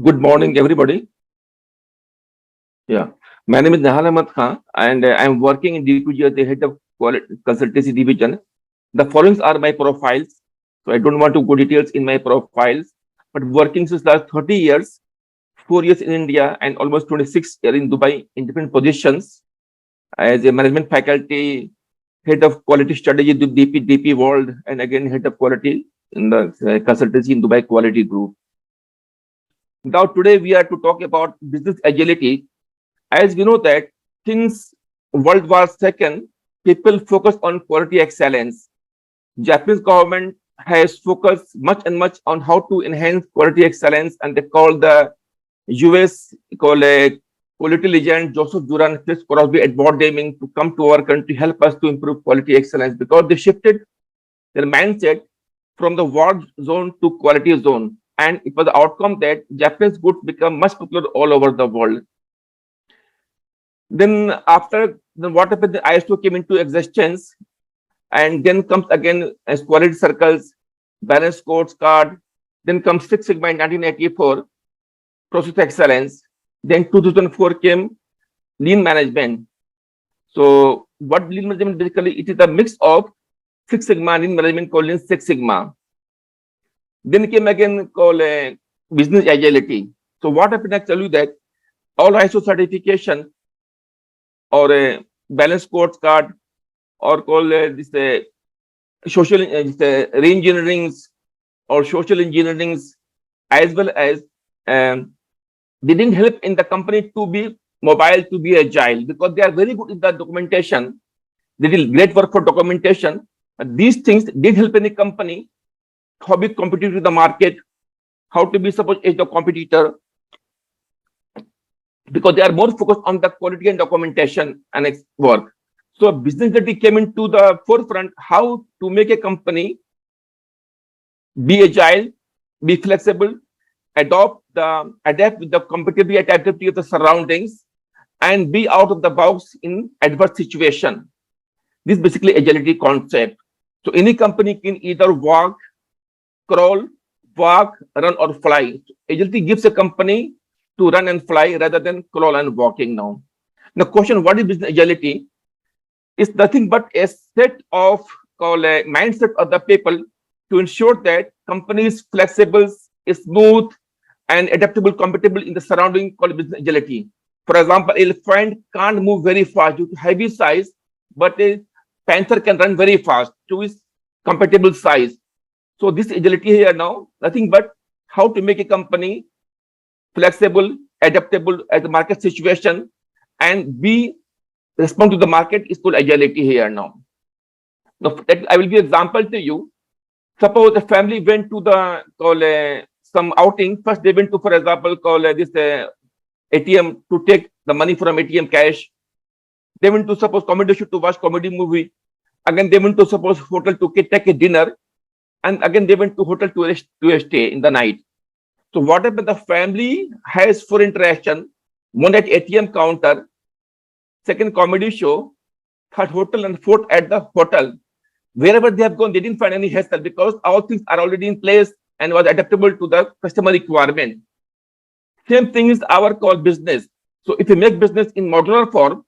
Good morning, everybody. Yeah, my name is NEHAL Khan, and I'm working in DPG as the head of quality consultancy division. The following are my profiles. So I don't want to go details in my profiles, but working since last 30 years, 4 years in India, and almost 26 years in Dubai in different positions as a management faculty, head of quality strategy to DP World, and again head of quality in the consultancy in Dubai Quality Group. Now today we are to talk about business agility. As we know that since World War II, people focus on quality excellence. Japanese government has focused much and much on how to enhance quality excellence, and they call the US call a quality legend Joseph Duran, Chris Crosby, Edward Deming to come to our country, help us to improve quality excellence because they shifted their mindset from the war zone to quality zone. And it was the outcome that Japanese goods become much popular all over the world. Then what happened? The ISO came into existence, and then comes again as quality circles, balance scorecard. Then comes Six Sigma in 1984, process excellence. Then 2004 came lean management. So what lean management basically? It is a mix of Six Sigma and lean management called Lean Six Sigma. Then came again called business agility. So what happened? I tell you that all ISO certification or a balance scorecard or call this social re-engineerings or social engineerings, as well as they didn't help in the company to be mobile, to be agile, because they are very good in the documentation. They did great work for documentation. These things did help any company how be competitive in the market, how to be suppose as the competitor, because they are more focused on the quality and documentation and work. So business agility came into the forefront, how to make a company be agile, be flexible, adapt with the competitive adaptability of the surroundings, and be out of the box in adverse situation. This is basically agility concept. So any company can either walk, crawl, walk, run, or fly. Agility gives a company to run and fly rather than crawl and walking now. The question, what is business agility? Is nothing but a set of a mindset of the people to ensure that company is flexible, smooth, and adaptable, compatible in the surrounding called business agility. For example, elephant can't move very fast due to heavy size, but a panther can run very fast to its compatible size. So this agility here now, nothing but how to make a company flexible, adaptable at the market situation, and be respond to the market is called agility here now. Now, I will give example to you. Suppose a family went to the some outing. First, they went to, for example, this ATM to take the money from ATM cash. They went to suppose comedy show to watch comedy movie. Again, they went to suppose hotel to take a dinner, and again they went to hotel to stay in the night. So what happened? The family has 4 interaction: one at ATM counter, second comedy show, third hotel, and fourth at the hotel. Wherever they have gone, they didn't find any hassle because all things are already in place and was adaptable to the customer requirement. Same thing is our core business. So if you make business in modular form,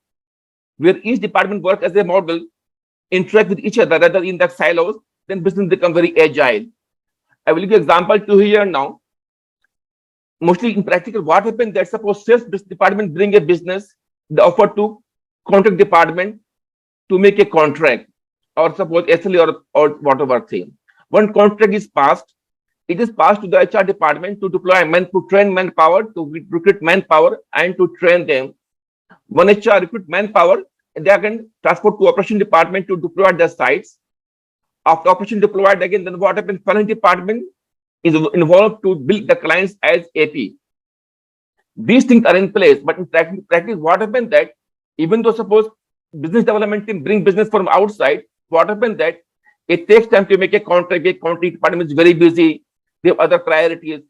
where each department works as a model, interact with each other rather in the silos, then business become very agile. I will give you example to here now. Mostly in practical, what happened that suppose sales department bring a business, they offer to contract department to make a contract, or suppose SLA or whatever thing. When contract is passed, it is passed to the HR department to deploy to train manpower, to recruit manpower, and to train them. When HR recruit manpower, they again transport to operation department to deploy the sites. After operation deployed again, then what happens? Finance department is involved to build the clients as AP. These things are in place, but in practice, what happens that even though suppose business development team bring business from outside, what happens that it takes time to make a contract. A contract department is very busy. They have other priorities.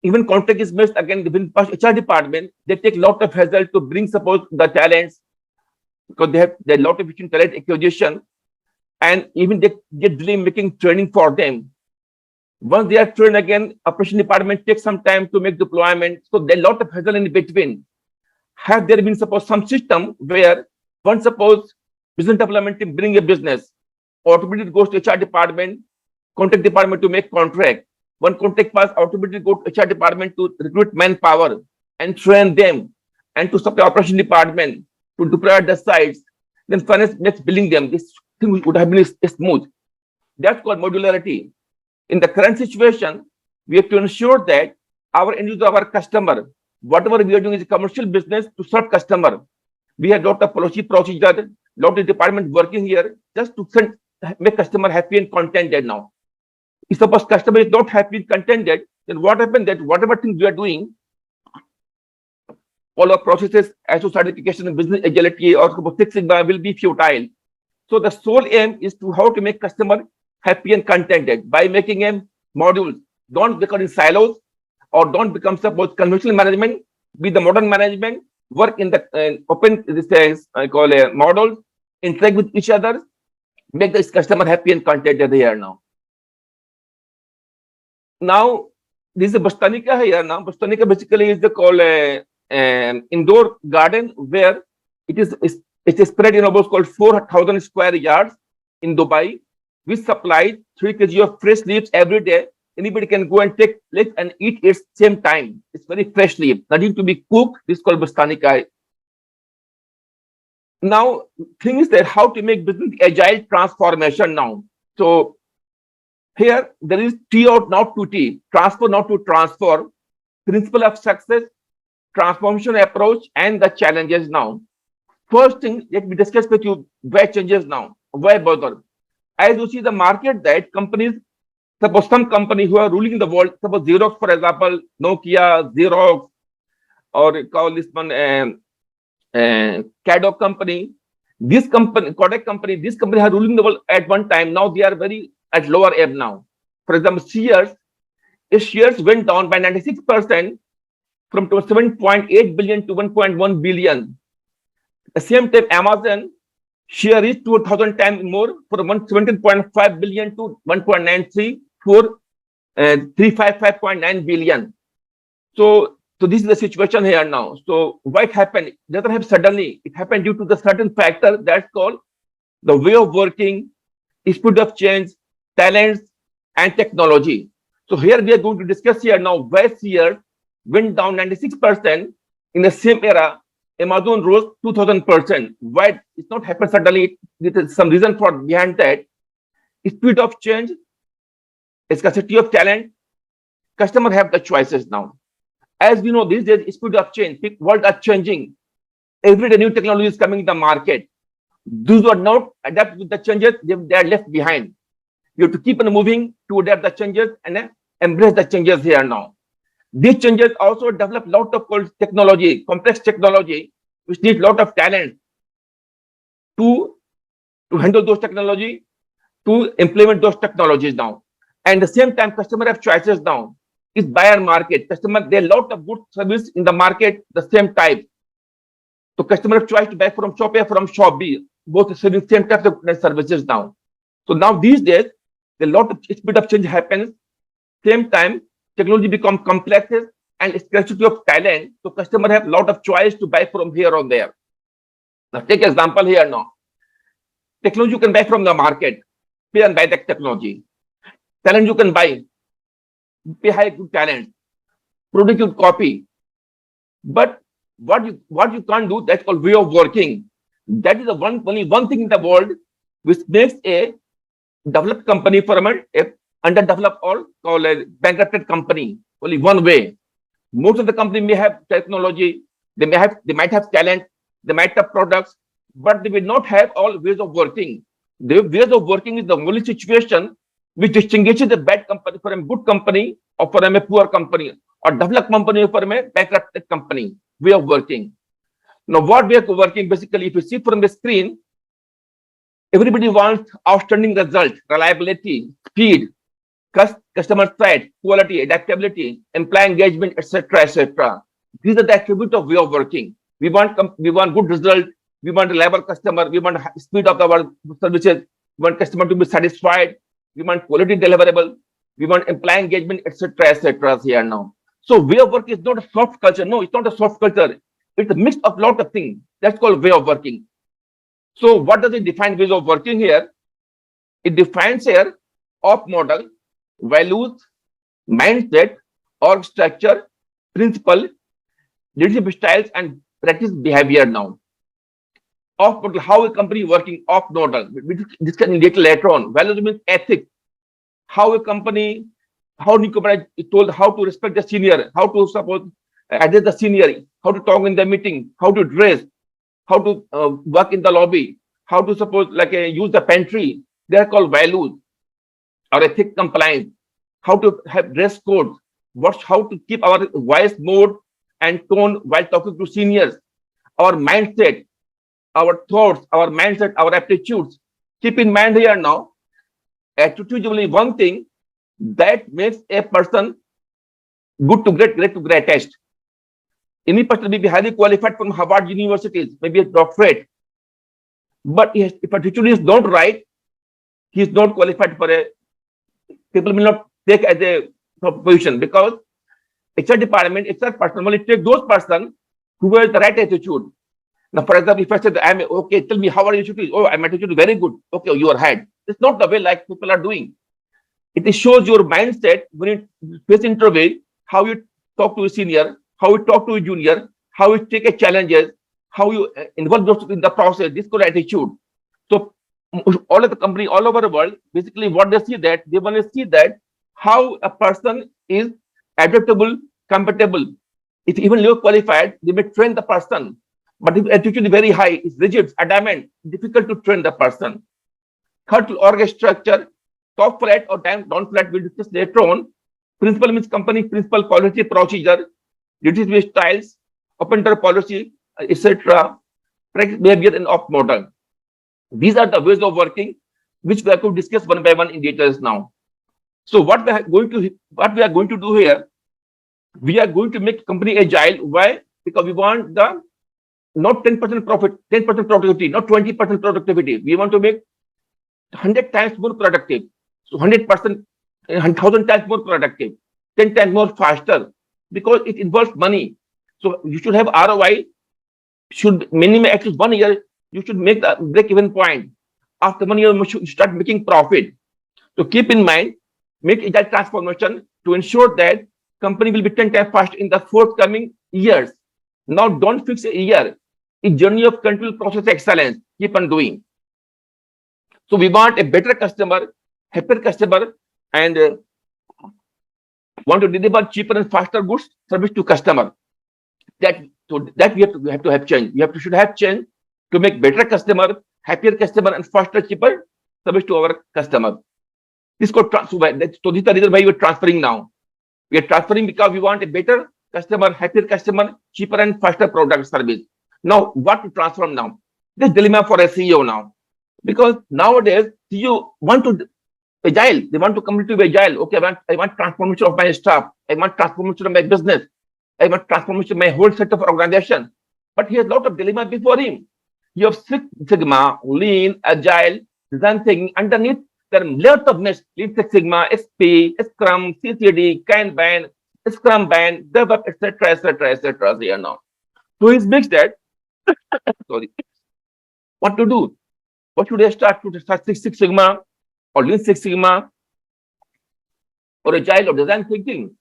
Even contract is missed again within HR department. They take a lot of hassle to bring suppose the talents because they have a lot of talent acquisition, and even they get delay making training for them. Once they are trained again, operation department takes some time to make deployment. So there are a lot of hassle in between. Have there been suppose some system where once suppose business development team bring a business, automatically goes to HR department, contact department to make contract. One contact pass, automatically go to HR department to recruit manpower and train them and to supply operation department to deploy at the sites. Then finance makes billing them. This thing would have been smooth. That's called modularity. In the current situation, we have to ensure that our end user, our customer, whatever we are doing is a commercial business to serve customer. We have lot of policy procedure, lot of department working here just to make customer happy and contented now. If suppose customer is not happy and contented, then what happens that whatever things we are doing, all our processes, ISO certification and business agility or Six Sigma will be futile. So the sole aim is to how to make customer happy and contented by making them modules. Don't become in silos or don't become suppose conventional management, be the modern management, work in the open I call models, interact with each other, make this customer happy and contented here now. Now, this is a Bastanika here now. Bastanika basically is the call indoor garden where it is spread in about called 4,000 square yards in Dubai. We supply 3 kg of fresh leaves every day. Anybody can go and take leaves and eat it same time. It's very fresh leaf, nothing to be cooked. This is called Bastanika. Now, thing is that how to make business agile transformation now. So here there is T out, not to T, transfer, not to transfer, principle of success, transformation approach, and the challenges now. First thing, let me discuss with you why changes now, why bother. As you see the market that companies, suppose some company who are ruling the world, suppose Xerox, for example, Nokia, Xerox, or call this one CADOC company, this company, Kodak company, this company are ruling the world at one time. Now they are very at lower ebb now. For example, its shares went down by 96% from 7.8 billion to 1.1 billion. At the same time, Amazon share is 2,000 times more from 17.5 billion to 1.93 for 355.9 billion. So this is the situation here now. So what happened? It doesn't happen suddenly. It happened due to the certain factor that's called the way of working, speed of change, talents, and technology. So here we are going to discuss here now why shares went down 96% in the same era. Amazon rose 2,000%. Why it's not happened suddenly? There is some reason for behind that. Speed of change, scarcity of talent. Customers have the choices now. As we know, these days, speed of change, world are changing. Every day, new technology is coming in the market. Those who are not adapt with the changes, they are left behind. You have to keep on moving to adapt the changes and embrace the changes here now. These changes also develop a lot of technology, complex technology, which needs a lot of talent to handle those technology, to implement those technologies now. And at the same time, customer have choices now. It's buyer market. Customer, there are a lot of good service in the market, the same type. So customer have choice to buy from shop A, from shop B, both serving same types of services now. So now these days, a lot of speed of change happens. Same time, technology become complex and scarcity of talent. So customer have a lot of choice to buy from here or there. Now take example here now. Technology you can buy from the market. Pay and buy that technology. Talent you can buy. Pay high good talent. Product you copy. But what you can't do, that's called way of working. That is only one thing in the world which makes a developed company from a underdeveloped or called a bankrupted company. Only one way. Most of the company may have technology, they might have talent, they might have products, but they will not have all ways of working. The ways of working is the only situation which distinguishes a bad company from a good company or from a poor company or developed company from a bankrupted company. Way of working. Now, what way of working? Basically, if you see from the screen, everybody wants outstanding result, reliability, speed, customer side, quality, adaptability, employee engagement, etc., etc. These are the attributes of way of working. We want good result. We want reliable customer. We want speed of our services. We want customer to be satisfied. We want quality deliverable. We want employee engagement, etc. here now. So way of work is not a soft culture. No, it's not a soft culture. It's a mix of lot of things. That's called way of working. So what does it define ways of working here? It defines here op model, values, mindset, org structure, principle, leadership styles, and practice behavior now. Off model, how a company working off model. We discuss later on. Values means ethics. How a company, how Nicobar is told how to respect the senior, how to support address the senior, how to talk in the meeting, how to dress, how to work in the lobby, how to suppose use the pantry. They are called values or ethic compliance. How to have dress codes. How to keep our voice mode and tone while talking to seniors. Our mindset, our thoughts, our mindset, our aptitudes. Keep in mind here now, attitude is only one thing that makes a person good to great, great to greatest. Any person may be highly qualified from Harvard universities, maybe a doctorate, but if attitude is not right, he is not qualified for a. People will not take as a position because HR department, HR person will take those person who has the right attitude. Now, for example, if I said, I'm okay, tell me how are your attitude? Oh, my attitude is very good. Okay, you are ahead. It's not the way like people are doing. It shows your mindset when you face interview, how you talk to a senior, how you talk to a junior, how you take a challenges, how you involve yourself in the process. This kind of attitude. So all of the company all over the world, basically what they see that they want to see that how a person is adaptable, compatible. If even low qualified, they may train the person. But if attitude is very high, it's rigid, adamant, difficult to train the person. Third, org structure, top flat or down flat, we'll discuss later on. Principle means company principle, policy, procedure, duties styles, open door policy, etc. Practice behavior and off model. These are the ways of working, which we are going to discuss one by one in details now. So what we are going to do here, we are going to make company agile. Why? Because we want the not 10% profit, 10% productivity, not 20% productivity. We want to make 100 times more productive. So 100%, 1,000 times more productive, 10 times more faster, because it involves money. So you should have ROI, should minimum at least 1 year, you should make the break-even point. After 1 year, you should start making profit. So keep in mind, make agile transformation to ensure that company will be 10 times faster in the forthcoming years. Now don't fix a year. It's journey of continual process excellence. Keep on doing. So we want a better customer, happier customer, and want to deliver cheaper and faster goods service to customer. That we have to have change. Should have change to make better customer, happier customer, and faster, cheaper service to our customer. This is called transfer. So this is the reason why we are transferring now. We are transferring because we want a better customer, happier customer, cheaper and faster product service. Now, what to transform now? This dilemma for a CEO now. Because nowadays, CEO want to agile. They want to come to be agile. Okay, I want transformation of my staff. I want transformation of my business. I want transformation of my whole set of organization. But he has a lot of dilemma before him. You have Six Sigma, Lean, Agile, design thinking. Underneath, there are lots of mesh. Lean Six Sigma, SP, Scrum, CCD, Kanban, Scrum Band, DevOps, etc. Here now. So he's mixed that. Sorry. What to do? What should I start? To start Six Sigma or Lean Six Sigma or Agile or design thinking?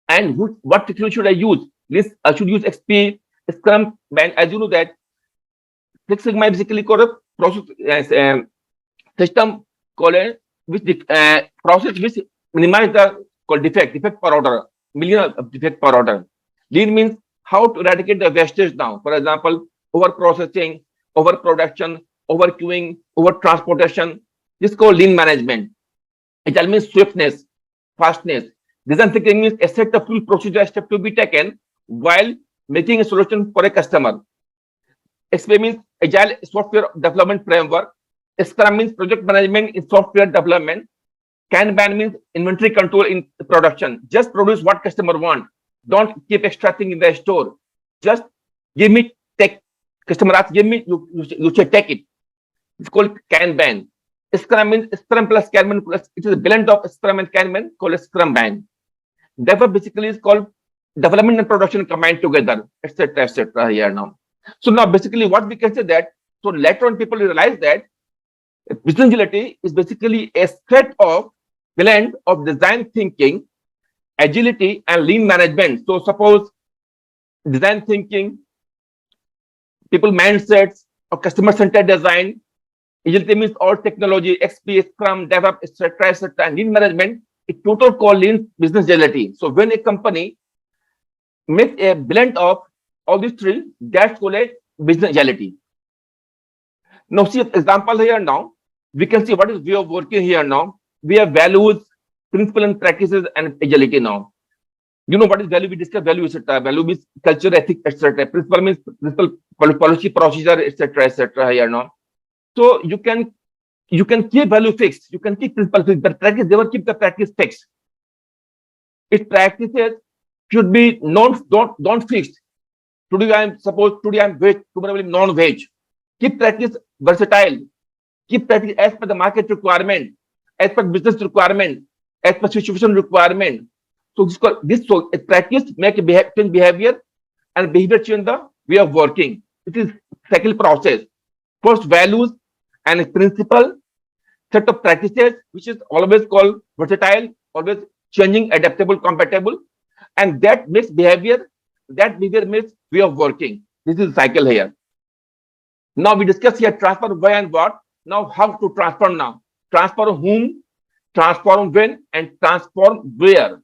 And what technology should I use? I should use XP, Scrum Band. As you know that Six Sigma basically called a process system called which process which minimize the defect per order, million of defect per order. Lean means how to eradicate the wastage now. For example, over processing, over production, over queuing, over transportation. This is called lean management. Agile means swiftness, fastness. Design thinking means a set of full procedure steps to be taken while making a solution for a customer. XP means agile software development framework. Scrum means project management in software development. Kanban means inventory control in production. Just produce what customer want. Don't keep extra thing in the store. Just give me tech. Customer asks, give me, you say take it. It's called Kanban. Scrum means Scrum plus Kanban plus, it is a blend of Scrum and Kanban called a Scrum Band. DevOps basically is called development and production combined together, etc. Here now. So now basically what we can say that, so later on people realize that business agility is basically a set of blend of design thinking, agility, and lean management. So suppose design thinking, people mindsets, or customer-centered design. Agility means all technology, XP, Scrum, DevOps, etc. And lean management, it total called lean business agility. So when a company makes a blend of all these three, that's called a business agility. Now see example here now. We can see what is way of working here now. We have values, principles and practices, and agility now. You know what is value? We discuss value, etc. Value means culture, ethics, etc. Principle means principle, policy, procedure, etc. Here now. So you can keep value fixed. You can keep principle fixed, but practice never keep the practice fixed. Its practices should be don't fixed. Today I'm veg, tomorrow I'm non-veg. Keep practice versatile. Keep practice as per the market requirement, as per business requirement, as per situation requirement. So a practice make a change behavior, and behavior change the way of working. It is cycle process. First values and principle, set of practices, which is always called versatile, always changing, adaptable, compatible, and that makes behavior. That behavior makes way of working. This is the cycle here. Now we discuss here transfer why and what. Now how to transform now? Transform whom, transform when, and transform where.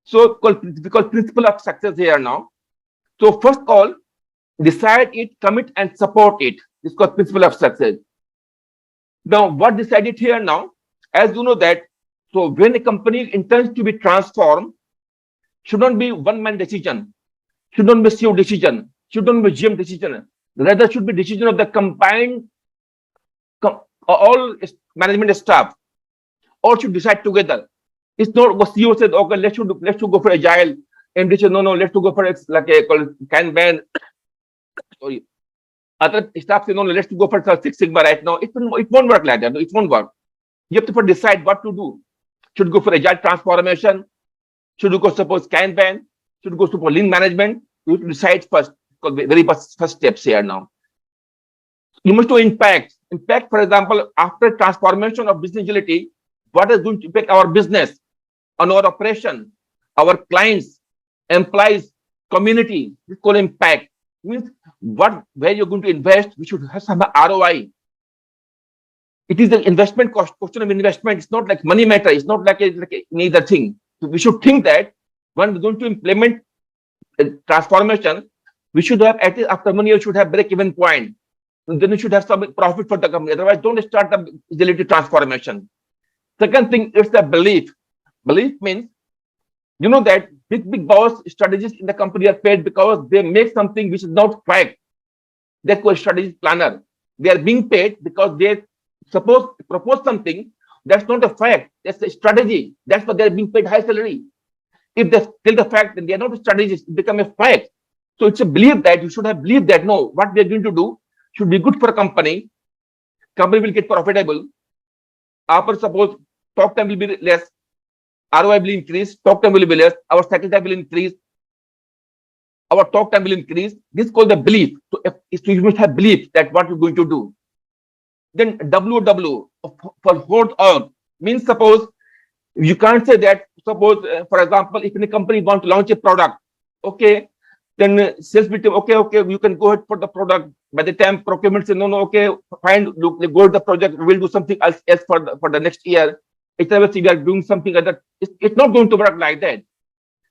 So because principle of success here now. So first call, decide it, commit, and support it. This is called principle of success. Now what decided here now? As you know that, so when a company intends to be transformed, should not be one-man decision, should not be CEO decision, should not be GM decision. Rather should be decision of the combined all management staff, all should decide together. It's not what CEO said, okay, let's go for agile, and they said, no, let's go for like a Kanban. Sorry. Other staff say, no, let's go for Six Sigma right now. It won't work like that. It won't work. You have to decide what to do. Should go for agile transformation? Should you go suppose Kanban? Should go for lean management? You have to decide first. Very first steps here now. You must do impact. Impact, for example, after transformation of business agility, what is going to impact our business, on our operation, our clients, employees, community? This is called impact. It means where you're going to invest, we should have some ROI. It is the investment cost, question of investment. It's not like money matter. It's not like neither thing. So we should think that when we're going to implement transformation, we should have at least after 1 year should have break-even point. And then you should have some profit for the company. Otherwise, don't start the agility transformation. Second thing is the belief. Belief means, you know that big boss strategists in the company are paid because they make something which is not fact. They're called strategist planner. They are being paid because they propose something that's not a fact. That's a strategy. That's why they're being paid high salary. If they tell the fact, then they are not a strategist. It becomes a fact. So it's a belief that you should have believed that no, what we are going to do should be good for a company. Company will get profitable. After suppose talk time will be less, ROI will increase, talk time will be less, our cycle time will increase, our talk time will increase. This is called the belief. So if you must have belief that what you're going to do. Then WW for hold on means suppose you can't say that suppose for example if in a company want to launch a product, okay, then sales meeting, okay, you can go ahead for the product. By the time procurement say no, okay, fine, look, go to the project, we'll do something else for the next year. It's never see we are doing something like that. It's not going to work like that.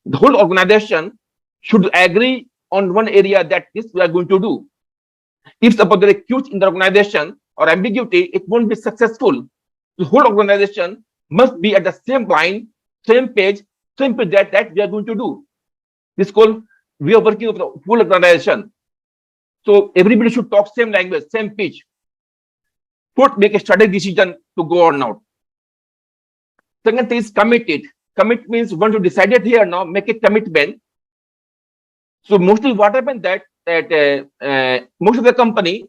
The whole organization should agree on one area that this we are going to do. If suppose there is huge in the organization or ambiguity, it won't be successful. The whole organization must be at the same line, same page that we are going to do. This is called we are working with the whole organization. So everybody should talk same language, same pitch. First, make a strategic decision to go or not. Second thing is committed. Commit means want to decide it here now, make a commitment. So mostly what happened that most of the company,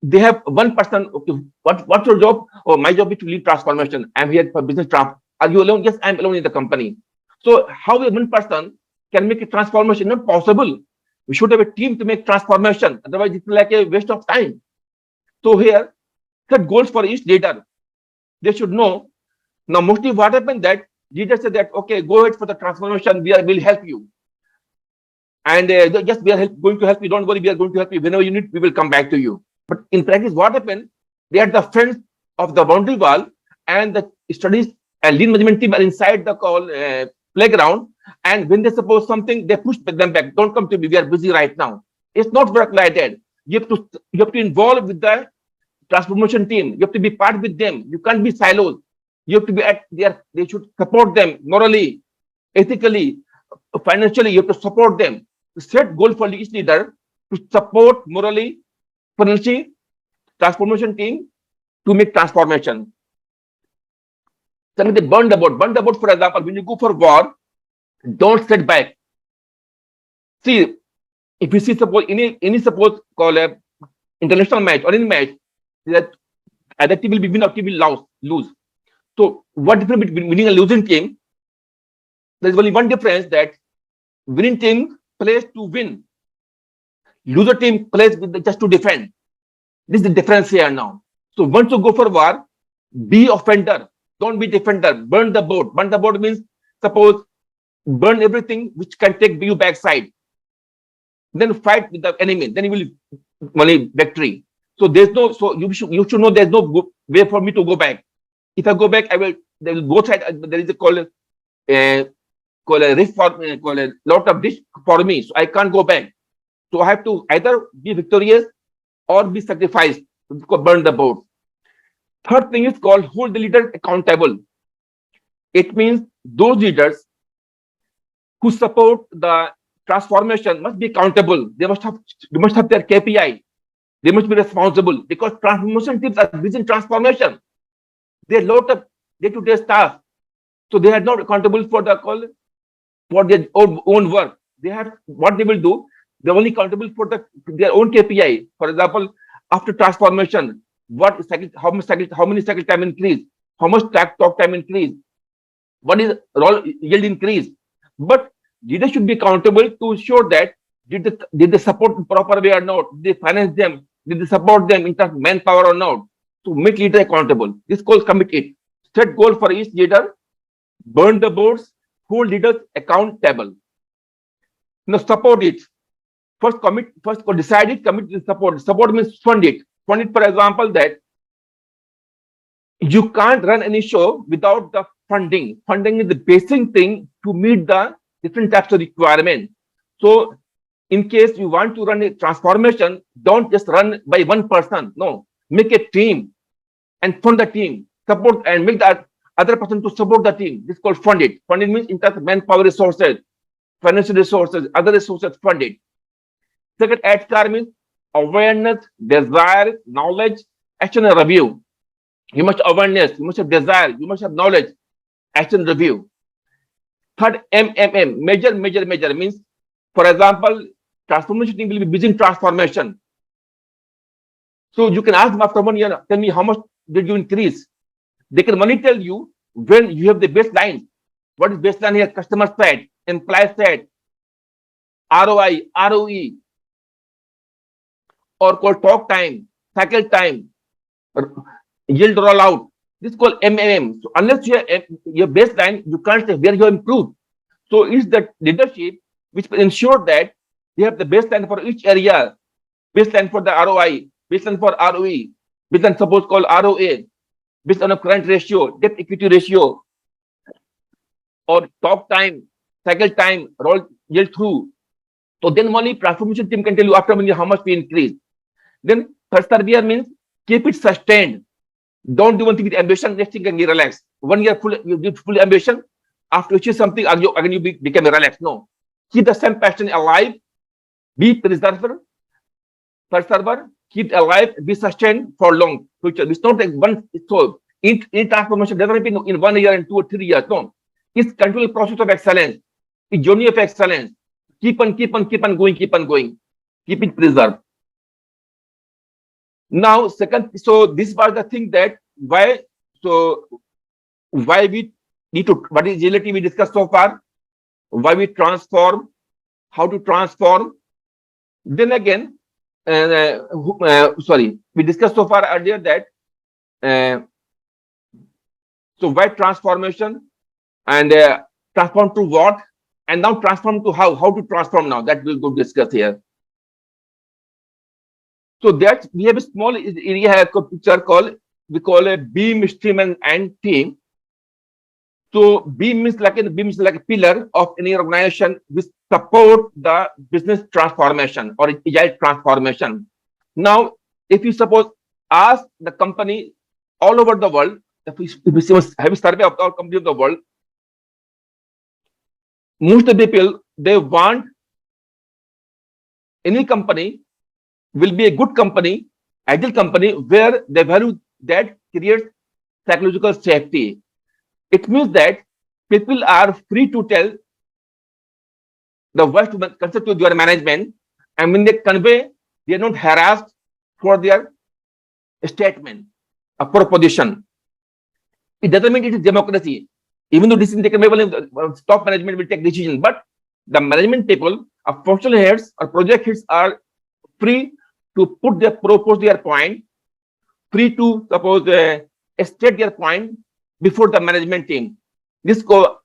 they have one person. Okay, what's your job? Oh, my job is to lead transformation. I'm here for business trans. Are you alone? Yes, I'm alone in the company. So how one person can make a transformation? Not possible. We should have a team to make transformation. Otherwise, it's like a waste of time. So here, set goals for each leader. They should know. Now, mostly what happened that leaders say that, okay, go ahead for the transformation. Will help you. And yes, we are going to help you. Don't worry, we are going to help you. Whenever you need, we will come back to you. But in practice, what happened? They are the friends of the boundary wall, and the studies and lean management team are inside the playground. And when they suppose something, they push them back. Don't come to me. We are busy right now. It's not work like that. You have to involve with the transformation team. You have to be part with them. You can't be silos. You have to be at their. They should support them morally, ethically, financially. You have to support them. Set goal for each leader to support morally, financially, transformation team to make transformation. Then they burn the boat. Burn the boat, for example, when you go for war, don't sit back. See, if you see suppose any suppose call a international match or any match, that either team will be win or team will lose. So what difference between winning and losing team? There's only one difference, that winning team plays to win. Loser team plays just to defend. This is the difference here now. So once you go for war, be offender. Don't be defender. Burn the boat. Burn the boat means suppose burn everything which can take you backside. Then fight with the enemy. Then you will win victory. So there's no. So you should know there's no way for me to go back. If I go back, they will both side. There is a call a risk for call a lot of risk for me. So I can't go back. So I have to either be victorious or be sacrificed to burn the boat. Third thing is called hold the leader accountable. It means those leaders who support the transformation must be accountable. They must have their KPI. They must be responsible, because transformation teams are busy in transformation. They have a lot of day-to-day staff, so they are not accountable for their own work. They have what they will do. They're only accountable for their own KPI. For example, after transformation, how many cycle time increase, how much talk time increase, what is role yield increase. But leaders should be accountable to ensure that did they support in proper way or not? Did they finance them? Did they support them in terms of manpower or not? To make leader accountable. This called commit it. Set goal for each leader. Burn the boards. Hold leaders accountable. Now support it. First decide it, commit to support. Support means fund it. Fund it, for example, that you can't run any show without the funding. Funding is the basic thing to meet the different types of requirement. So in case you want to run a transformation, don't just run by one person. No, make a team and fund the team. Support and make that other person to support the team. This is called fund it. Fund it means in terms of manpower resources, financial resources, other resources, fund it. Second, HCR means awareness, desire, knowledge, action and review. You must have awareness, you must have desire, you must have knowledge, action, review. Third, measure means, for example, transformation team will be busy in transformation. So you can ask them after 1 year, tell me how much did you increase? They can only tell you when you have the baseline. What is baseline here? Customer side, employee side, ROI, ROE, or called talk time, cycle time, yield rollout. This is called MMM. So unless you have your baseline, you can't say where you have improved. So it's the leadership which will ensure that you have the baseline for each area, baseline for the ROI, baseline for ROE, baseline suppose called ROA, based on a current ratio, debt equity ratio, or talk time, cycle time, roll yield through. So then only transformation team can tell you after 1 year how much we increase. Then persevere means keep it sustained. Don't do one thing with ambition, next thing can be relaxed. 1 year you give full ambition, after achieve something, again you become relaxed. No. Keep the same passion alive, be persevere, keep alive, be sustained for long future. It's not like one, so in transformation doesn't happen in 1 year and 2 or 3 years. No. It's continual process of excellence, it's journey of excellence. Keep on going, keep it preserved. Now, second, so this was the thing that why, so why we need to, what is agility we discussed so far, why we transform, how to transform. Then again, sorry, we discussed so far earlier that, so why transformation and transform to what, and now transform to how to transform now, that we'll go discuss here. So that we have a small area picture called, we call a beam, stream, and team. So beam is like a pillar of any organization which support the business transformation or agile transformation. Now, if you suppose ask the company all over the world, if we have a survey of all companies of the world, most of the people, they want any company will be a good company, agile company, where they value that creates psychological safety. It means that people are free to tell the worst concept to their management, and when they convey, they are not harassed for their statement or proposition. It doesn't mean it is democracy. Even though decision taken by top management will take decision, but the management people, functional heads or project heads are free to propose their point, free to suppose state their point before the management team.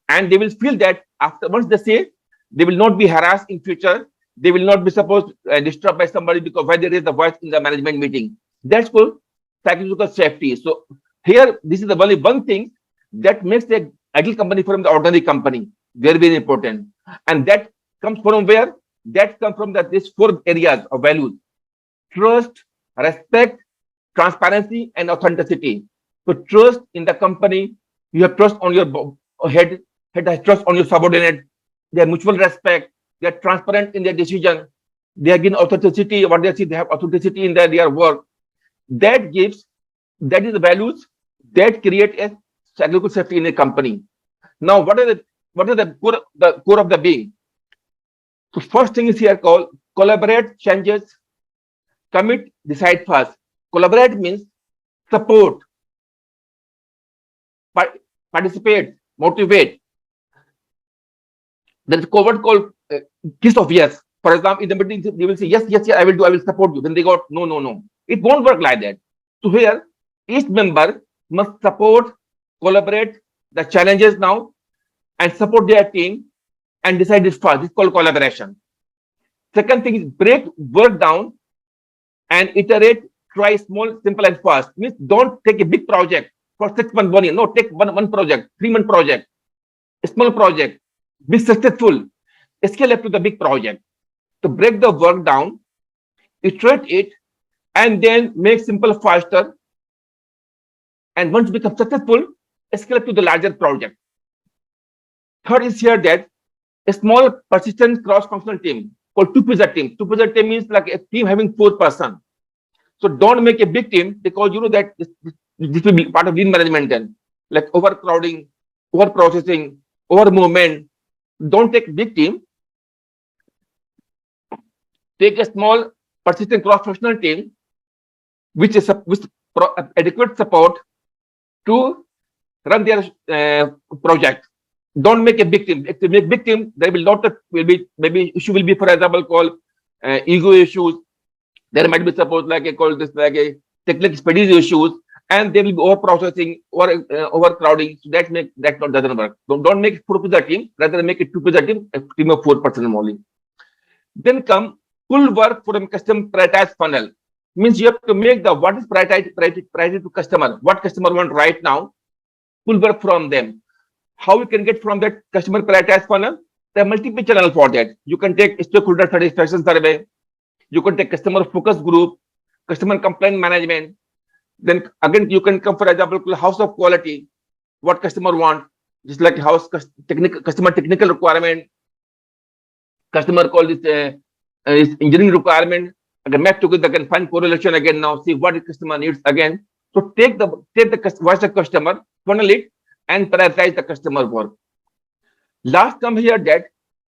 And they will feel that after once they say, they will not be harassed in future. They will not be supposed disturbed by somebody because why there is the voice in the management meeting. That's called psychological safety. So here, this is the only one thing that makes the agile company from the ordinary company. Very, very important. And that comes from where? That comes from these 4 areas of values: trust, respect, transparency, and authenticity. So trust in the company, you have trust on your head has trust on your subordinate, they have mutual respect, they are transparent in their decision, they have given authenticity, what they see, they have authenticity in their work. That is the values that create a psychological safety in a company. Now, what are the core of the being? So first thing is here called collaborate, changes, commit, decide first. Collaborate means support, participate, motivate. There is a word called kiss of yes. For example, in the meeting, they will say, yes, I will do, I will support you. Then they got, no. It won't work like that. So here, each member must support, collaborate the challenges now, and support their team and decide this first. This is called collaboration. Second thing is break work down and iterate, try small, simple, and fast. Means don't take a big project for 6 months, 1 year. No, take one project, 3-month project, a small project, be successful, scale up to the big project. To break the work down, iterate it, and then make simple faster. And once you become successful, scale up to the larger project. Third is here that a small persistent cross-functional team called two-pizza team. Two-pizza team means like a team having 4 persons. So don't make a big team because you know that this will be part of lean management then. Like overcrowding, over-processing, over-movement. Don't take big team. Take a small persistent cross-functional team which is with adequate support to run their project. Don't make a big team. If you make big team, there will be maybe issue will be, for example, called ego issues. There might be suppose like a technical expertise issues, and there will be over processing or overcrowding. So that doesn't work. Don't make 4-pizza team. Rather make it 2-pizza team, a team of 4 persons only. Then come pull work from custom prioritized funnel. Means you have to make the what is priority to customer. What customer want right now? Pull work from them. How you can get from that customer prioritized funnel? There are multiple channels for that. You can take stakeholder satisfaction survey. You can take customer focus group, customer complaint management. Then again, you can come, for example, house of quality, what customer want, just like house customer technical requirement, customer call this engineering requirement. Again, match together, again, find correlation again now, see what the customer needs again. So take the voice of customer, funnel it, and prioritize the customer work. Last come here that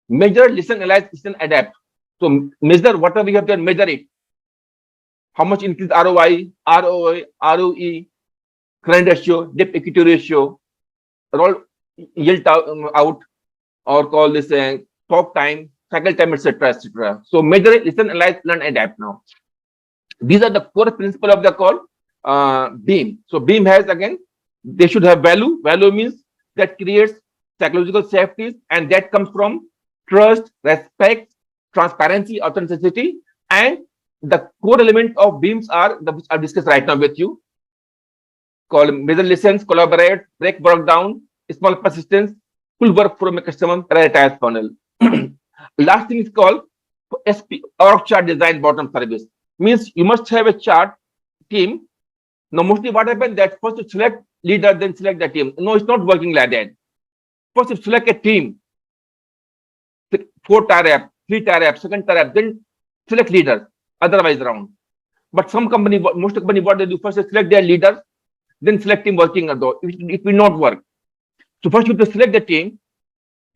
measure, listen, analyze, listen, adapt. So measure whatever you have done, measure it. how much increase ROI, ROE, current ratio, debt equity ratio, are all yield out, or call this talk time, cycle time, etc., etc. So measure it, listen, analyze, learn, adapt. Now these are the core principle of the call beam. So beam has, again, they should have value. Value means that creates psychological safety, and that comes from trust, respect, transparency, authenticity. And the core element of beams are the which I discussed right now with you. Call measure, listens, collaborate, break work down, small persistence, full work from a customer, prioritize funnel. Last thing is called SP, org chart design bottom service. Means you must have a chart team. Now, mostly what happens that first you select leader, then select the team. No, it's not working like that. First you select a team, 4-tier app, 3-tier app, second-tier app, then select leaders, otherwise around. But some company, most company, what they do first is select their leaders, then select team working. It will not work. So first you have to select the team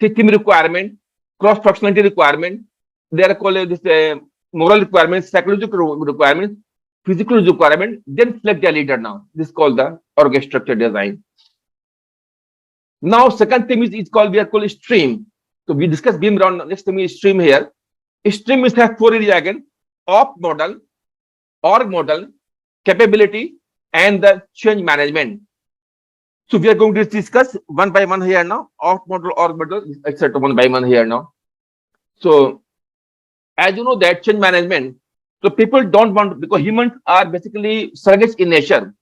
requirement, cross-functionality requirement, they are called this moral requirements, psychological requirements, physical requirement, then select their leader. Now this is called the org structure design. Now second thing is called, we are called stream. So we discussed beam round. Next thing is stream here. Stream is have 4 areas again: op model, org model, capability, and the change management. So we are going to discuss one by one here now. Op model, org model, etc. One by one here now. So as you know that change management, so people don't want, because humans are basically surrogates in nature.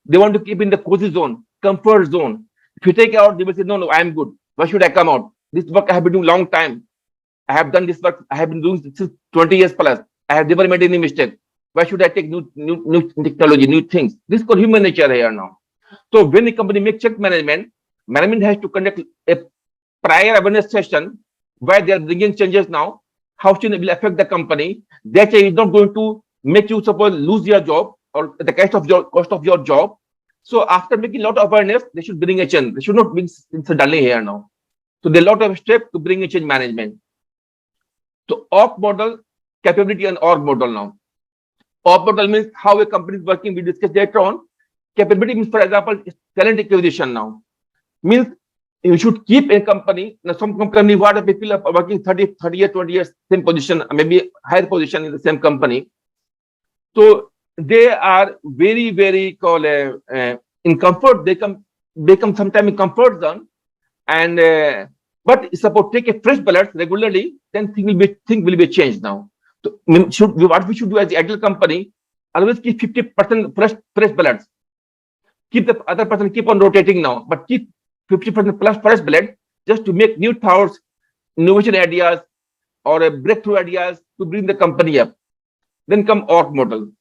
They want to keep in the cozy zone, comfort zone. If you take out, they will say, no, I am good. Why should I come out? This work I have been doing long time. I have done this work. I have been doing this 20 years plus. I have never made any mistake. Why should I take new technology, new things? This is called human nature here now. So when a company makes change management, management has to conduct a prior awareness session where they are bringing changes now. How should it will affect the company? That is not going to make you suppose lose your job or the cost of your job. So after making a lot of awareness, they should bring a change. They should not bring suddenly here now. So there are a lot of steps to bring a change management. So op model, capability, and org model now. Op model means how a company is working. We discussed later on. Capability means, for example, talent acquisition now. Means you should keep a company. Now, some company, what are people are working 30 years, 20 years, same position, maybe higher position in the same company. So they are very, very called in comfort. They come sometime in comfort zone, and but suppose take a fresh balance regularly, then thing will be changed now. So what we should do as the agile company, always keep 50% fresh balance. Keep the other person keep on rotating now, but keep 50% plus fresh blood just to make new thoughts, innovation ideas, or breakthrough ideas to bring the company up. Then come org model.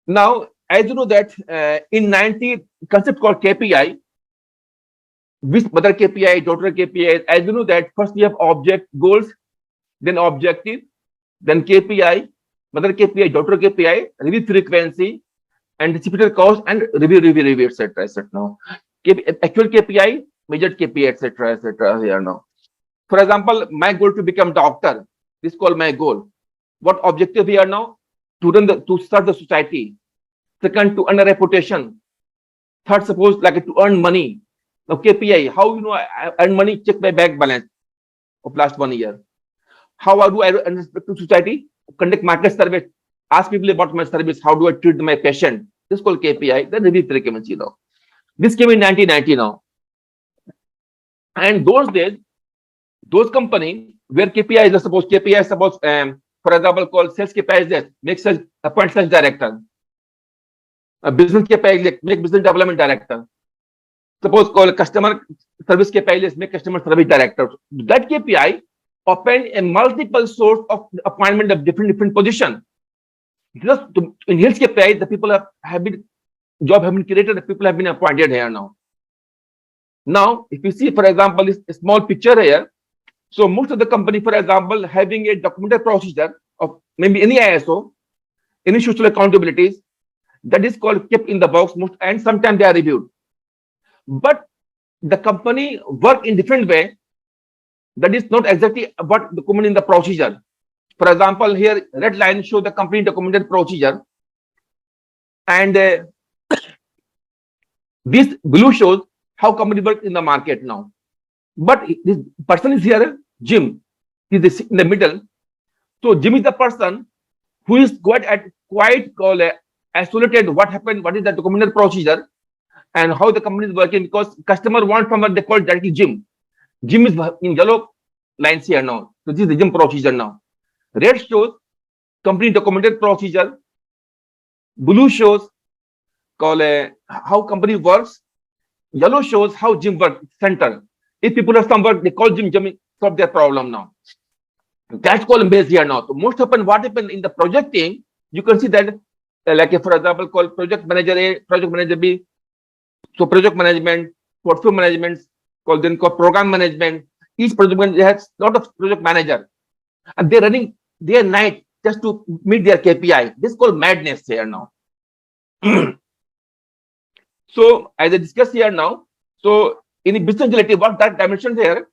Now, as you know that in 90 concept called KPI, with mother KPI, daughter KPI, as you know that first we have object goals, then objective, then KPI, mother KPI, daughter KPI, review frequency, anticipated cost, and review, etc. Now, actual KPI, measured KPI, etc. here now. For example, my goal to become doctor. This is called my goal. What objective here now? To serve the society. Second, to earn a reputation. Third, suppose like to earn money. Now KPI, how I earn money? Check my bank balance of last 1 year. How do I earn respect to society? Conduct market survey. Ask people about my service. How do I treat my patient? This is called KPI. Then review frequency now. This came in 1990 now. And those days, those company where KPI is suppose for example, called sales KPI is this, make sales, appoint sales director. A business KPI is make business development director. Suppose call customer service KPI is make customer service director. That KPI open a multiple source of appointment of different position. Just in health KPI, the people have been created, the people have been appointed here now. Now, if you see, for example, this small picture here, so most of the company, for example, having a documented procedure of maybe any ISO, any social accountabilities, that is called kept in the box, and sometimes they are reviewed. But the company work in different way. That is not exactly what documented in the procedure. For example, here red line show the company documented procedure, and this blue shows how company works in the market now. But this person is here, Jim, is in the middle. So Jim is the person who is quite isolated what happened, what is the documented procedure, and how the company is working, because customer wants someone they call directly Jim. Jim is in yellow lines here now. So this is the Jim procedure now. Red shows company documented procedure. Blue shows how company works. Yellow shows how Jim works, center. If people have some work, they call Jim, solve their problem now. That's column based here now. So most often what happened in the project team, you can see that for example, called project manager A, project manager B. So project management, portfolio management, called program management. Each project manager has a lot of project manager, and they're running day and night just to meet their KPI. This is called madness here now. So as I discussed here now, so in the business agility, what dark dimensions here?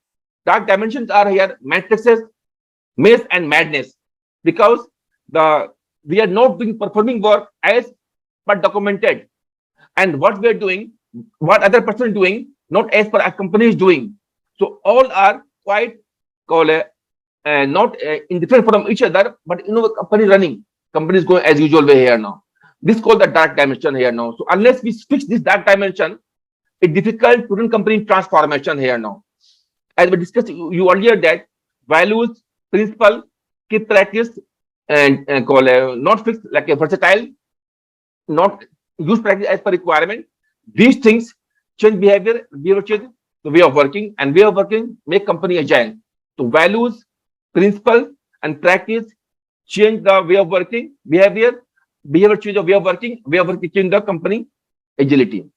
Dark dimensions are here matrices, maze, and madness, because we are not performing work as but documented, and what we are doing, what other person is doing, not as per our company is doing. So all are quite not indifferent from each other, but company running, company is going as usual way here now. This is called the dark dimension here now. So unless we fix this dark dimension, it's difficult to run company transformation here now. As we discussed you earlier, that values, principle, key practice, and not fixed, like a versatile, not use practice as per requirement. These things change behavior change the way of working, and way of working make company agile. So values, principle, and practice change the way of working, behavior change the way of working change the company agility.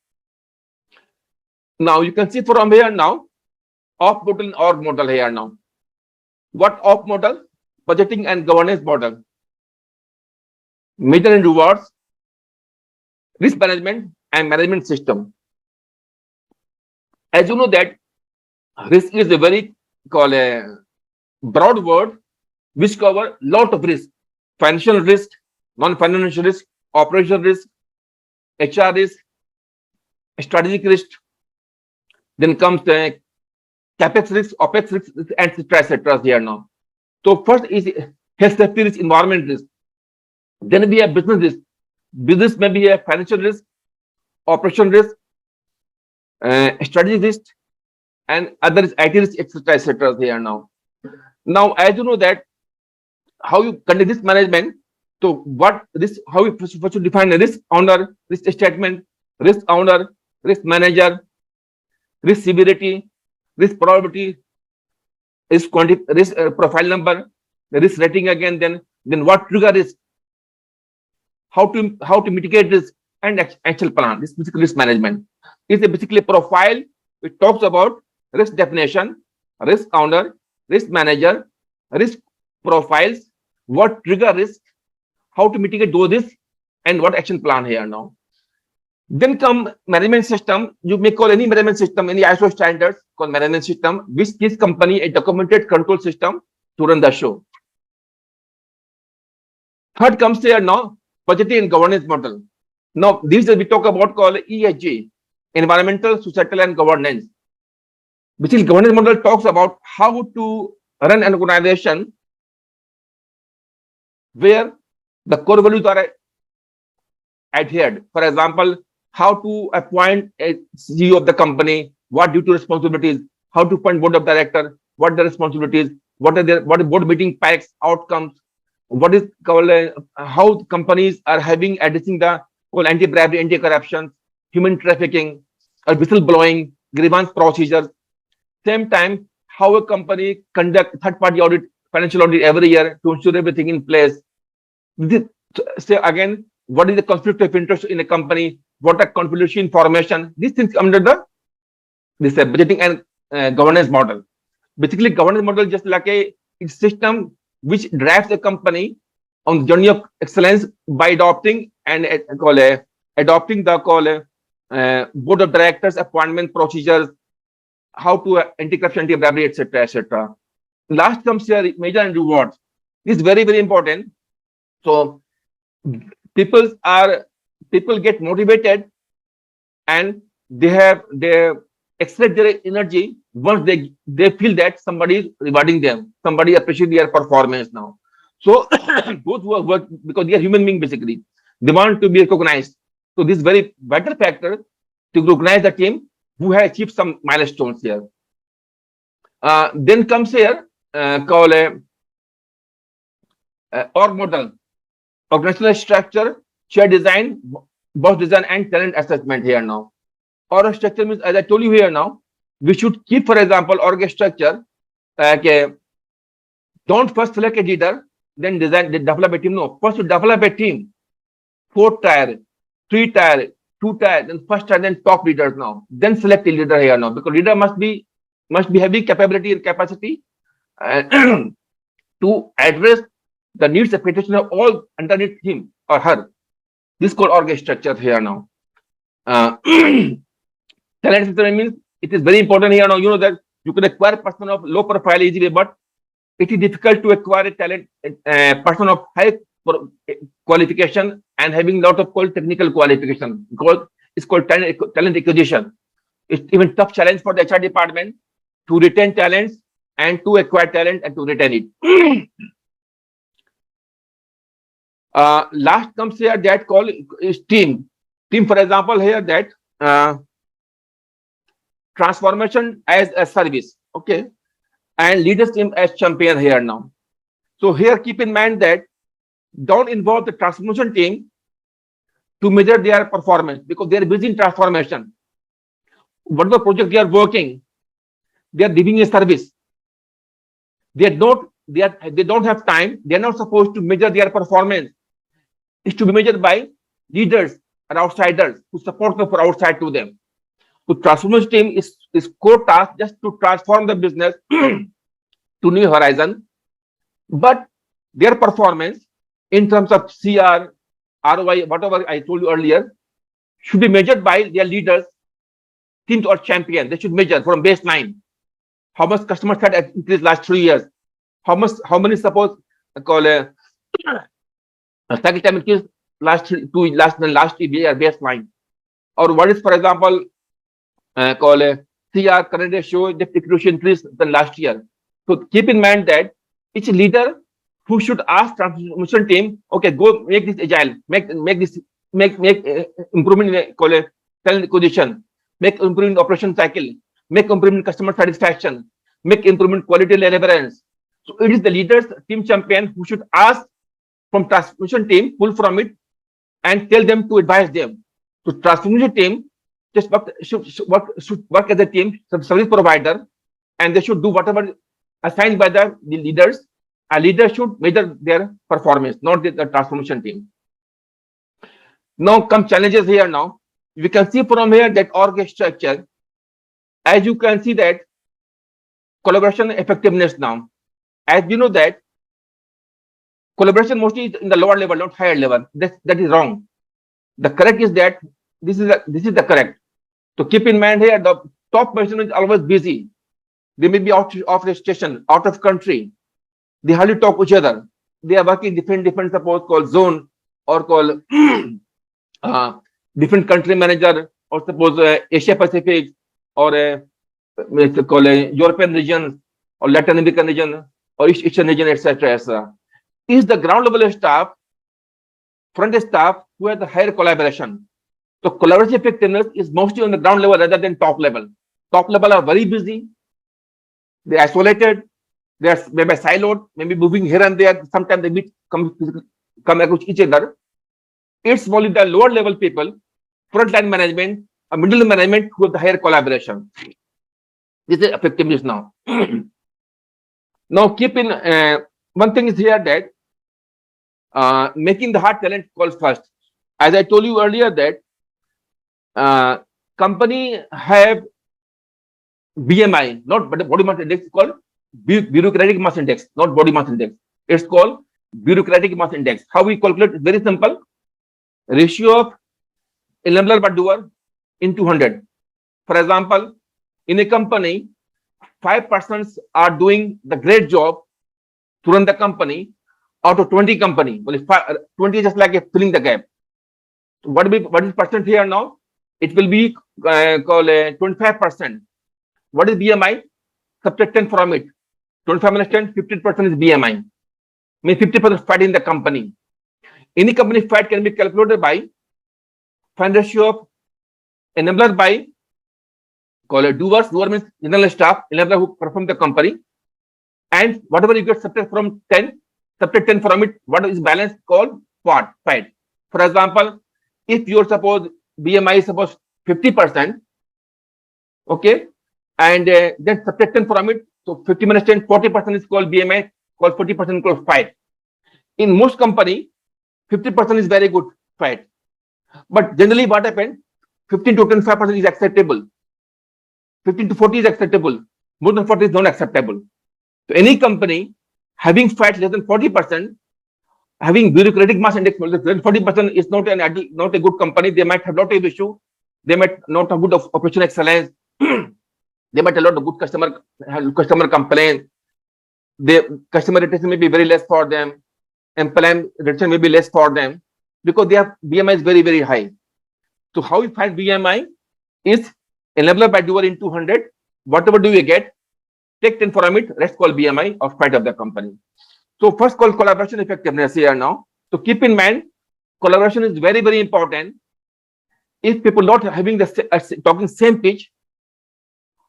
Now you can see from here now, off model and org model here now. What off model? Budgeting and governance model. Measure and rewards, risk management and management system. As you know that risk is a very broad word which cover lot of risk: financial risk, non-financial risk, operational risk, HR risk, strategic risk. Then comes the capex risk, opex risk, etc. Here now. So first is health safety risk, environment risk. Then we have business risk. Business may be a financial risk, operation risk, strategy risk, and other is IT risk, etc. Here now. Now, as you know that how you conduct risk management. So what this, how you first define a risk owner, risk statement, risk owner, risk manager, risk severity, risk probability, risk quantity, risk profile number, the risk rating again. Then what trigger risk, how to mitigate risk, and actual plan. This basically risk management is basically a profile which talks about risk definition, risk owner, risk manager, risk profiles, what trigger risk, how to mitigate those risks, and what action plan here now. Then come management system. You may call any management system, any ISO standards called management system, which gives company a documented control system to run the show. Third comes here now, budgeting and governance model. Now these we talk about called ESG, environmental, societal, and governance. Which is governance model talks about how to run an organization where the core values are adhered. For example, how to appoint a CEO of the company, what duty responsibilities, how to appoint board of director, what the responsibilities, what are board meeting packs, outcomes, what is called how companies are having addressing the anti-bribery, anti-corruption, human trafficking, or whistleblowing, grievance procedures. Same time, how a company conduct third-party audit, financial audit every year to ensure everything in place. Say again, what is the conflict of interest in a company? What are confidential information? These things under this budgeting and governance model. Basically, governance model just like a system which drives a company on the journey of excellence by adopting the board of directors appointment procedures, how to anti-corruption, anti-bribery, etc. Last comes here measure and rewards. This is very, very important. So people get motivated, and they extract their energy once they feel that somebody is rewarding them, somebody appreciates their performance now. So those who are work, because they are human beings basically, they want to be recognized. So this is very vital factor to recognize the team who has achieved some milestones here. Then comes here called a org model, organizational structure, share design, boss design, and talent assessment here now. Org structure means, as I told you here now, we should keep, for example, org structure. Don't first select a leader, then develop a team. No, first to develop a team. 4-tier, 3-tier, 2-tier, then first tier, then top leaders now. Then select a leader here now, because leader must be having capability and capacity to address the needs, expectation of all underneath him or her. This is called org structure here now. Talent system means it is very important here now. You know that you can acquire a person of low profile easily, but it is difficult to acquire a talent person of high qualification and having lot of technical qualification, because it's called talent acquisition. It's even tough challenge for the HR department to retain talents and to acquire talent and to retain it. Last comes here that call is team. Team, for example, here that transformation as a service, okay, and leaders team as champion here now. So here keep in mind that don't involve the transformation team to measure their performance, because they are busy in transformation. Whatever project they are working, they are giving a service. They don't have time. They are not supposed to measure their performance. It's to be measured by leaders and outsiders who support them for outside to them. So transformation team is core task just to transform the business to new horizon, but their performance in terms of CR, ROI, whatever I told you earlier, should be measured by their leaders, teams or champion. They should measure from baseline. How much customer sat increased last 3 years? How many suppose call a cycle time increased last year baseline? Or what is, for example, call a CR current ratio depreciation increase than last year. So keep in mind that each leader who should ask transformation team, okay, go make this agile, make improvement in call a talent acquisition, make improvement in operation cycle, make improvement in customer satisfaction, make improvement quality relevance. So it is the leaders, team champion, who should ask from transformation team, pull from it, and tell them to advise them. So transformation team just should work as a team, service provider, and they should do whatever assigned by the leaders. A leader should measure their performance, not the transformation team. Now come challenges here now. We can see from here that org structure, as you can see that collaboration effectiveness now. As you know that collaboration mostly is in the lower level, not higher level. That is wrong. The correct is that this is the correct. So keep in mind here, the top person is always busy. They may be out of the station, out of country. They hardly talk to each other. They are working different suppose called zone or called different country manager, or suppose Asia Pacific or called European region or Latin American region or Eastern region, etc. Is the ground level staff, front staff who has the higher collaboration. So collaboration effectiveness is mostly on the ground level rather than top level. Top level are very busy. They're isolated. They're maybe siloed, maybe moving here and there. Sometimes they meet, come across each other. It's only the lower level people, frontline management, middle management who have the higher collaboration. This is effectiveness now. Now keep in one thing is here that making the hard talent call first. As I told you earlier that company have BMI, not body mass index, called bureaucratic mass index, not body mass index. It's called bureaucratic mass index. How we calculate? It's very simple. Ratio of enabler per doer into 100. For example, in a company, 5 persons are doing the great job to run the company, out of 20 company. Well, 20 is just like a filling the gap. What is percent here now? It will be called 25%. What is BMI? Subtract 10 from it. 25 minus 10, 15% is BMI. Means 50% fat in the company. Any company fat can be calculated by fat ratio of enabler by call it doers. Doer means internal staff, enabler who perform the company. And whatever you get subtract from 10, subtract 10 from it, what is balance called fat. For example, if you're suppose BMI is suppose 50%, okay, and then subtract 10 from it, so 50 minus 10, 40% is called BMI, called 40% called fat. In most company, 50% is very good fat. But generally what happens, 15 to 25% is acceptable. 15 to 40 is acceptable. More than 40 is not acceptable. So any company having fat less than 40%, having bureaucratic mass index less than 40% is not a good company. They might have a lot of issue. They might not have good operational excellence. They might have a lot of good customer complaints. The customer retention may be very less for them. Employee retention may be less for them because their BMI is very, very high. So how we find BMI is enabler by doer in 200. Whatever do you get, take 10 from it, rest call BMI of fat of the company. So first call collaboration effectiveness here now. So keep in mind, collaboration is very, very important. If people not having the talking same pitch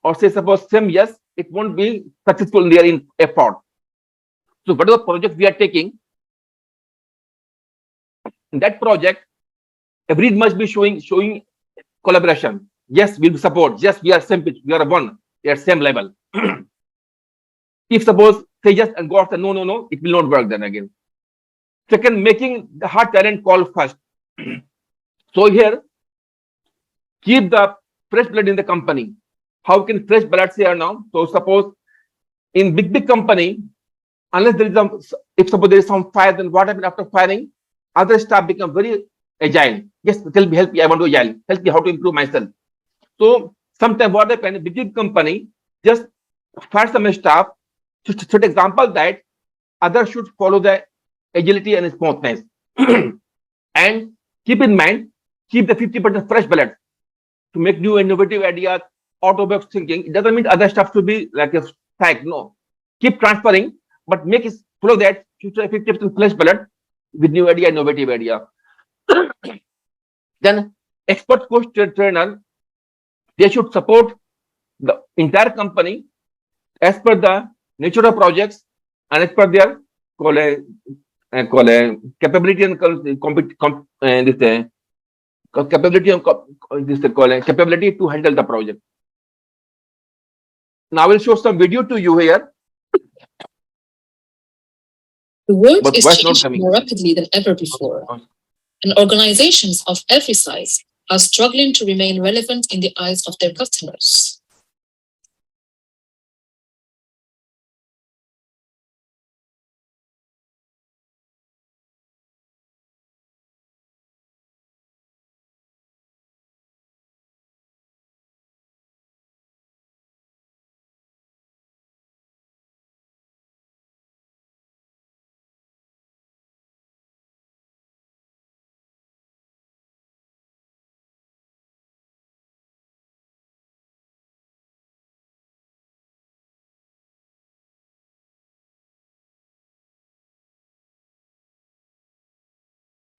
or say suppose same yes, it won't be successful in their effort. So whatever project we are taking, in that project, every must be showing collaboration. Yes, we'll support. Yes, we are same pitch. We are one. We are same level. If suppose say yes and go after no, it will not work then again. Second, making the hard talent call first. So here, keep the fresh blood in the company. How can fresh blood say now? So suppose in big company, unless there is if suppose there is some fire, then what happens after firing? Other staff become very agile. Yes, help me. I want to agile. Help me how to improve myself. So sometimes what happens? Big company just fire some staff to set example that others should follow the agility and smoothness. And keep in mind, keep the 50% fresh blood to make new innovative ideas, out-of-box thinking. It doesn't mean other stuff should be like a stack. No, keep transferring, but make it follow that 50% fresh blood with new idea, innovative idea. Then expert coach trainer, they should support the entire company as per the nature of projects and as per their capability and capability to handle the project. Now I will show some video to you here. The world is changing more rapidly than ever before, and organizations of every size are struggling to remain relevant in the eyes of their customers.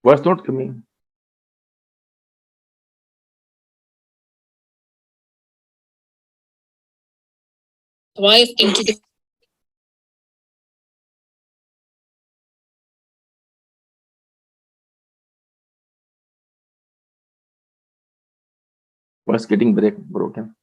What's not coming? Thrive into the What's getting broken?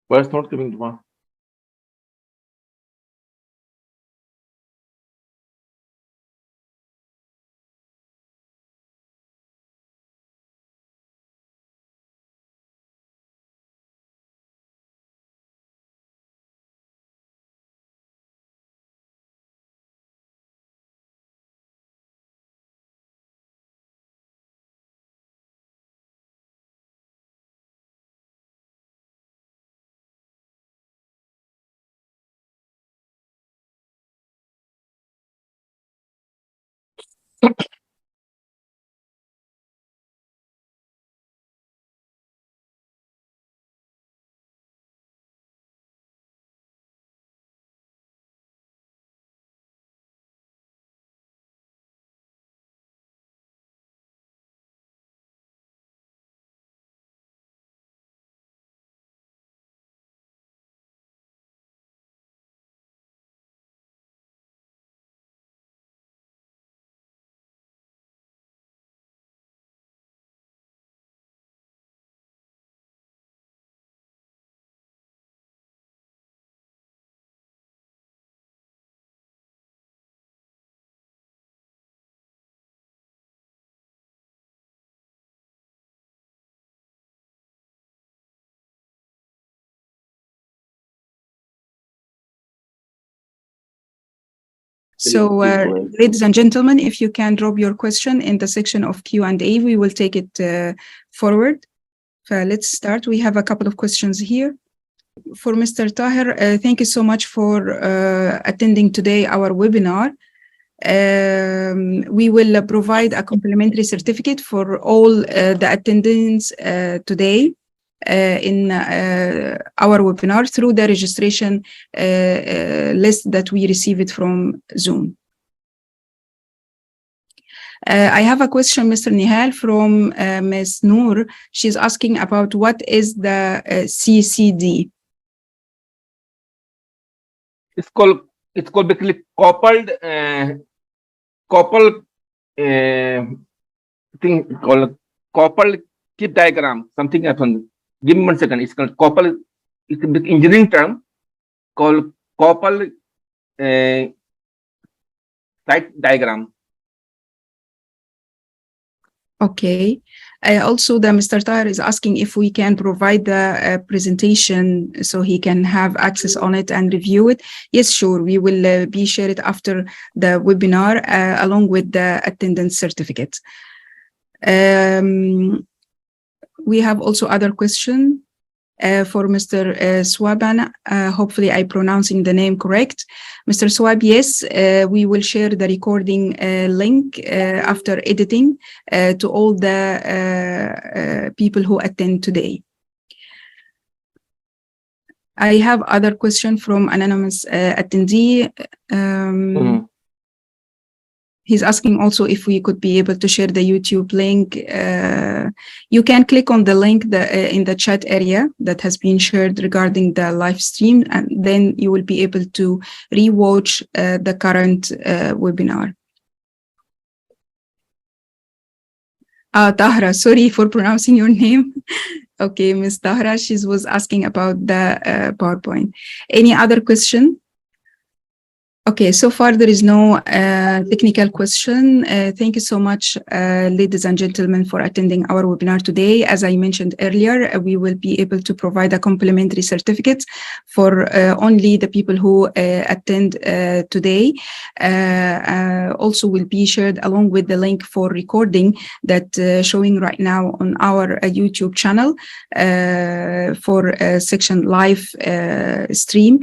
What's not coming? So, ladies and gentlemen, if you can drop your question in the section of Q&A, we will take it forward. Let's start. We have a couple of questions here. For Mr. Tahir, thank you so much for attending today our webinar. We will provide a complimentary certificate for all the attendants today in our webinar through the registration list that we received from Zoom. I have a question, Mr. Nihal, from Ms. Noor. She's asking about what is the CCD? It's called basically coupled thing called coupled kit diagram. Something happened. Give me 1 second. It's called coupled. It's an engineering term called coupled site diagram. Okay. Also, Mr. Tahir is asking if we can provide the presentation so he can have access on it and review it. Yes, sure. We will be share it after the webinar along with the attendance certificate. We have also other question for Mr. Swaban. Hopefully I'm pronouncing the name correct. Mr. Swab, yes, we will share the recording link after editing to all the people who attend today. I have other question from anonymous attendee. He's asking also if we could be able to share the YouTube link. You can click on the link in the chat area that has been shared regarding the live stream, and then you will be able to rewatch the current webinar. Tahra, sorry for pronouncing your name. Okay, Ms. Tahra, she was asking about the PowerPoint. Any other question? Okay, so far there is no technical question. Thank you so much, ladies and gentlemen, for attending our webinar today. As I mentioned earlier, we will be able to provide a complimentary certificate for only the people who attend today. Also will be shared along with the link for recording that showing right now on our YouTube channel for section live stream.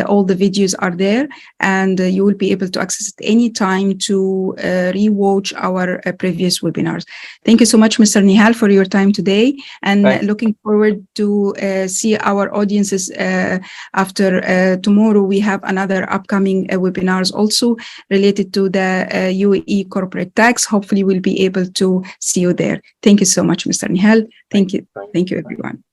All the videos are there, and you will be able to access it any time to rewatch our previous webinars. Thank you so much, Mr. Nihal, for your time today, and looking forward to see our audiences after tomorrow. We have another upcoming webinars also related to the UAE corporate tax. Hopefully we'll be able to see you there. Thank you so much, Mr. Nihal. Thank you. Thank you, everyone.